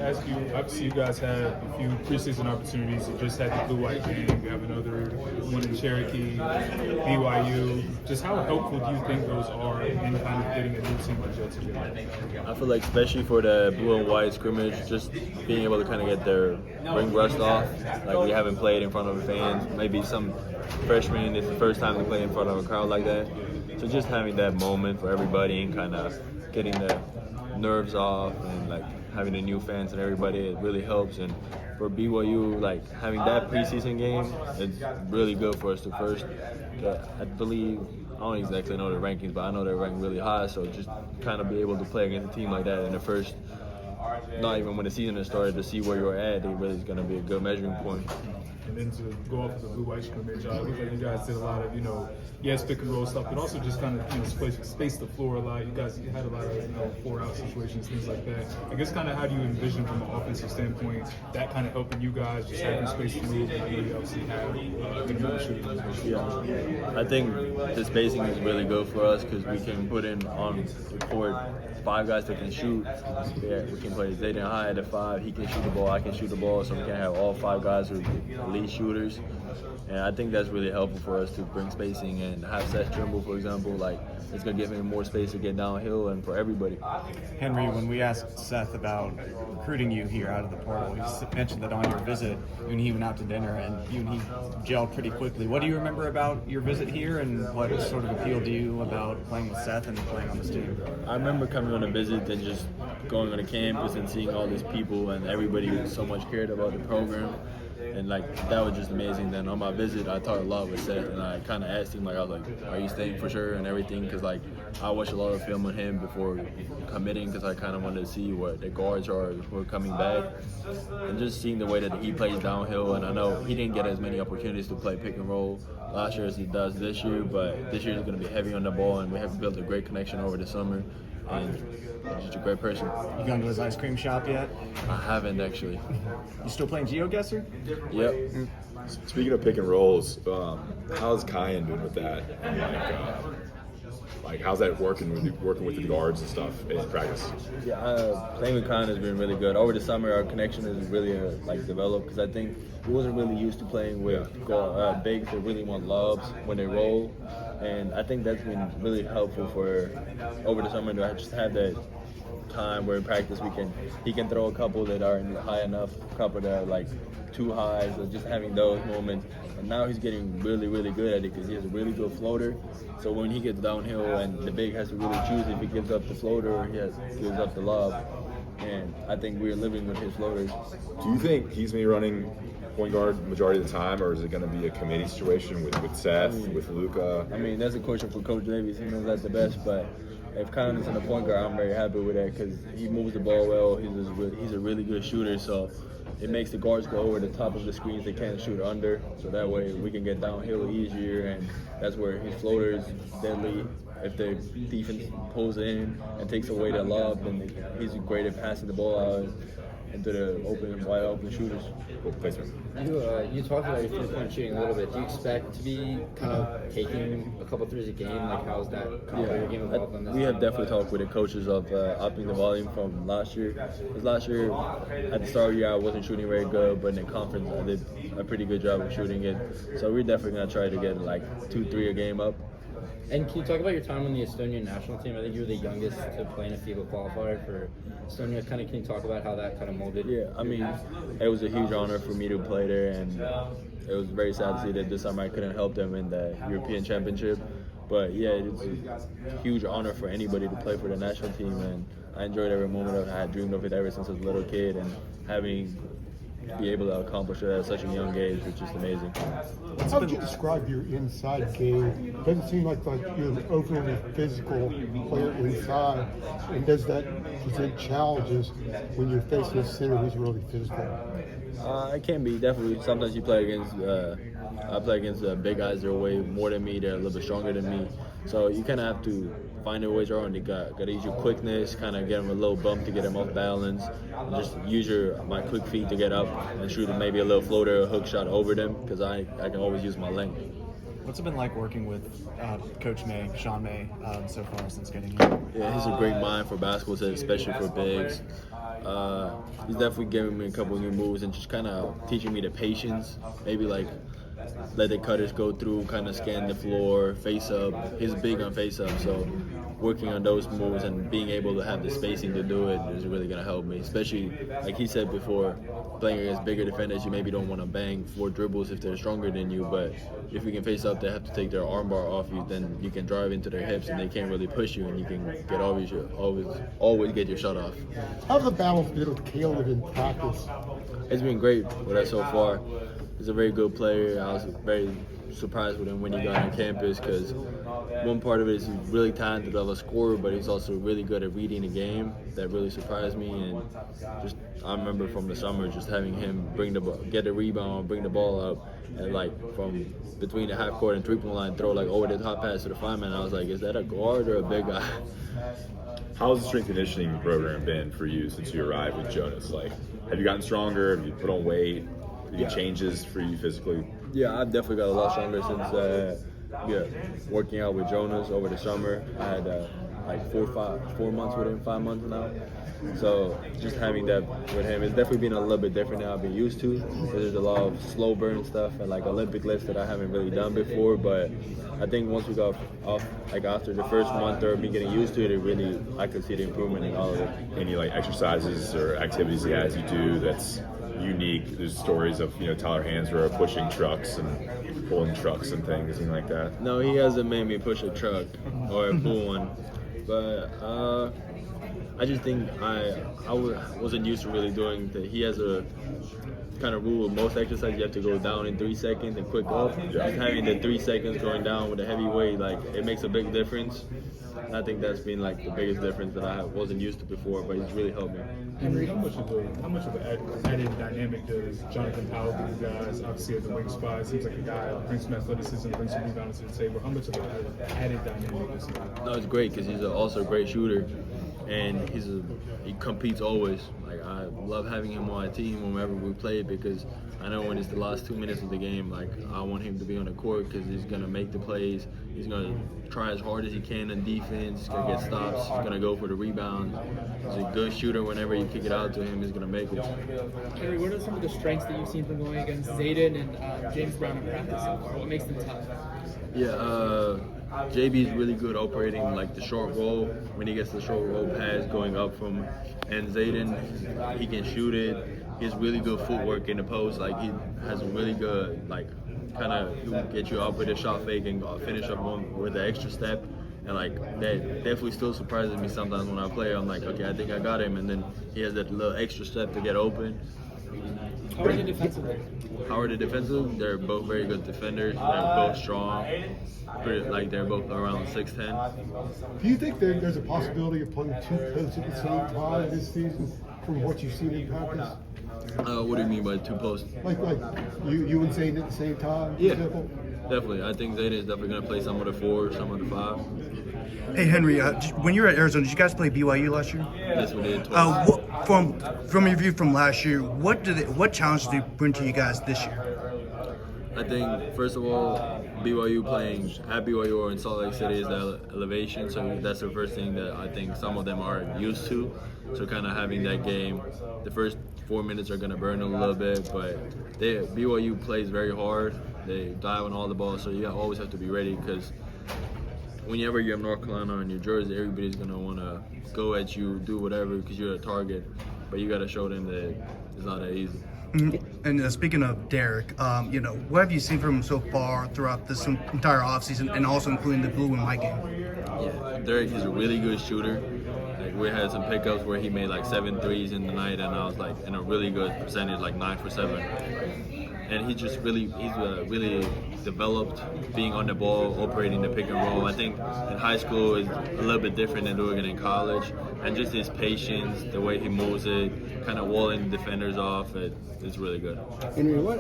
ask you, obviously you guys had a few preseason opportunities. You just had the blue-white game. You have another one in Cherokee, BYU. Just how helpful do you think those are in kind of getting a new team like that together? I feel like especially for the blue and white scrimmage, just being able to kind of get their ring rust off. Like we haven't played in front of fans. Maybe some freshmen, it's the first time they play in front of a crowd like that. So just having that moment for everybody and kind of getting the nerves off and like having the new fans and everybody, it really helps. And for BYU, like having that preseason game, it's really good for us to first. I believe, I don't exactly know the rankings, but I know they're ranked really high. So just kind of be able to play against a team like that in the first, not even when the season has started, to see where you're at, it really is going to be a good measuring point. And then to go off of the blue-white scrimmage, it looked like you guys did a lot of, yes, pick and roll stuff, but also just kind of, space the floor a lot. You guys had a lot of, 4-out situations, things like that. I guess kind of how do you envision from an offensive standpoint that kind of helping you guys just having space to move and really obviously have good enough shooting? Yeah, I think the spacing is really good for us because we can put in on the court 5 guys that can shoot. Yeah, we can play Zayden High at 5. He can shoot the ball. I can shoot the ball. So we can have all 5 guys who are elite shooters. And I think that's really helpful for us to bring spacing and have Seth dribble, for example. Like it's gonna give him more space to get downhill and for everybody. Henry, when we asked Seth about recruiting you here out of the portal, he mentioned that on your visit, you and he went out to dinner and you and he gelled pretty quickly. What do you remember about your visit here and what sort of appealed to you about playing with Seth and playing on this team? I remember coming on a visit and just going on the campus and seeing all these people and everybody who so much cared about the program. And like that was just amazing. Then on my visit, I talked a lot with Seth, and I kind of asked him, like, I was like, "Are you staying for sure?" and everything, because like I watched a lot of film on him before committing, because I kind of wanted to see what the guards are who are coming back, and just seeing the way that he plays downhill. And I know he didn't get as many opportunities to play pick and roll last year as he does this year, but this year is going to be heavy on the ball, and we have built a great connection over the summer. And he's just a great person. You gone to his ice cream shop yet? I haven't actually. You still playing GeoGuessr? Yep. Speaking of pick and rolls, how's Kyan doing with that? And like how's that working with the guards and stuff in practice? Yeah, playing with Kyan has been really good. Over the summer, our connection has really developed because I think he wasn't really used to playing with bigs that really want lobs when they roll. And I think that's been really helpful for over the summer to just have that time where in practice he can throw a couple that aren't high enough, a couple that are like too high, so just having those moments. And now he's getting really, really good at it because he has a really good floater. So when he gets downhill and the big has to really choose if he gives up the floater or gives up the lob. And I think we're living with his floaters. Do you think he's going to be running point guard majority of the time, or is it going to be a committee situation with Seth, with Luka? I mean, that's a question for Coach Davies. He knows that the best, but if Kyan is in the point guard, I'm very happy with that because he moves the ball well. He's a really good shooter, so it makes the guards go over the top of the screens they can't shoot under, so that way we can get downhill easier, and that's where his floater is deadly. If the defense pulls in and takes away the lob, then he's great at passing the ball out into the wide open shooters. You talked about your three-point shooting a little bit. Do you expect to be kind of taking a couple threes a game? Like, how's that your game evolved on this? We have definitely talked with the coaches of upping the volume from last year. Because last year, at the start of the year, I wasn't shooting very good, but in the conference, I did a pretty good job of shooting it. So we're definitely going to try to get like 2-3 a game up. And can you talk about your time on the Estonian national team? I think you were the youngest to play in a FIBA qualifier for Estonia. Can you talk about how that kind of molded? Yeah, I mean, it was a huge honor for me to play there, and it was very sad to see that this summer I couldn't help them in the European Championship. But yeah, it's a huge honor for anybody to play for the national team, and I enjoyed every moment of it. I had dreamed of it ever since I was a little kid, and be able to accomplish it at such a young age, which is amazing. How would you describe your inside game? It doesn't seem like you're an overly physical player inside, and does that present challenges when you're facing a center who's really physical? It can be, definitely. Sometimes you play against, I play against big guys that are way more than me, they're a little bit stronger than me. So you kind of have to find your ways around. You got to use your quickness, kind of get them a little bump to get them off balance. Just use my quick feet to get up and shoot maybe a little floater, a hook shot over them, because I can always use my length. What's it been like working with Coach May, Sean May, so far since getting here? Yeah, he's a great mind for basketball, especially for bigs. He's definitely giving me a couple new moves and just kind of teaching me the patience. Maybe like let the cutters go through, kind of scan the floor, face up. He's big on face up, so working on those moves and being able to have the spacing to do it is really going to help me. Especially, like he said before, playing against bigger defenders, you maybe don't want to bang 4 dribbles if they're stronger than you, but if you can face up, they have to take their armbar off you, then you can drive into their hips and they can't really push you, and you can get always get your shot off. How's the balance been with Caleb in practice? It's been great with us so far. He's a very good player. I was very surprised with him when he got on campus because one part of it is he's really talented of a scorer, but he's also really good at reading the game. That really surprised me, and just I remember from the summer just having him get the rebound, bring the ball up, and like from between the half court and 3-point line, throw like over the top pass to the 5-man. I was like, is that a guard or a big guy? How's the strength and conditioning program been for you since you arrived with Jonas? Like, have you gotten stronger? Have you put on weight? Any changes for you physically? Yeah, I've definitely got a lot stronger since working out with Jonas over the summer. I had like 4 months with him, 5 months now. So just having that with him, it's definitely been a little bit different than I've been used to. There's a lot of slow burn stuff and like Olympic lifts that I haven't really done before. But I think once we got off, like after the first month or me getting used to it, I could see the improvement in all of it. Any like exercises or activities he has you do that's unique? There's stories of Tyler Hansbrough pushing trucks and pulling trucks and things, anything like that. No, he hasn't made me push a truck or pull one, but I just think I wasn't used to really doing that. He has a kind of rule with most exercises, you have to go down in 3 seconds and quick up. Just having the 3 seconds going down with a heavy weight, like it makes a big difference. I think that's been like the biggest difference that I wasn't used to before, but it's really helped me. Henry, how much of an added dynamic does Jonathan Powell give you guys? Obviously at the wing spot, it seems like a guy who brings some athleticism, brings some rebounds to the table. How much of an added dynamic is he? No, it's great because he's also a great shooter, and he competes always. Like I love having him on my team whenever we play because I know when it's the last 2 minutes of the game, like I want him to be on the court because he's gonna make the plays. He's gonna try as hard as he can in defense. He's gonna get stops. He's gonna go for the rebound. He's a good shooter. Whenever you kick it out to him, he's gonna make it. Henry, what are some of the strengths that you've seen from going against Zayden and James Brown in practice so far? What makes them tough? Yeah, JB is really good operating like the short roll. When he gets the short roll pass going up from, and Zayden, he can shoot it. He has really good footwork in the post. Like he has a really good like kind of get you up with a shot fake and finish up one with the extra step. And like that definitely still surprises me sometimes when I play. I'm like, okay, I think I got him, and then he has that little extra step to get open. How are they defensively? How are they defensive? They're both very good defenders. They're both strong. They're both around 6'10". Do you think there's a possibility of playing 2 posts at the same time this season from what you've seen in practice? What do you mean by 2 posts? Like you and Zayden at the same time? for Yeah, example? definitely. I think Zayden is definitely going to play some of the 4, some of the 5. Hey Henry, when you were at Arizona, did you guys play BYU last year? Yes, we did. Twice. From your view from last year, what challenges did it bring to you guys this year? I think first of all, BYU playing at BYU or in Salt Lake City is the elevation, so that's the first thing that I think some of them aren't used to. So kind of having that game, the first 4 minutes are going to burn a little bit, but BYU plays very hard. They dive on all the balls, so you always have to be ready because whenever you have North Carolina or New Jersey, everybody's going to want to go at you, do whatever because you're a target, but you got to show them that it's not that easy. And speaking of Derek, what have you seen from him so far throughout this entire offseason and also including the blue and white game? Yeah, Derek is a really good shooter. Like we had some pickups where he made like 7 threes in the night, and I was like in a really good percentage, like 9 for 7. And he's really developed being on the ball, operating the pick and roll. I think in high school is a little bit different than doing it in college, and just his patience, the way he moves it, kind of walling defenders off, it's really good. Henry, what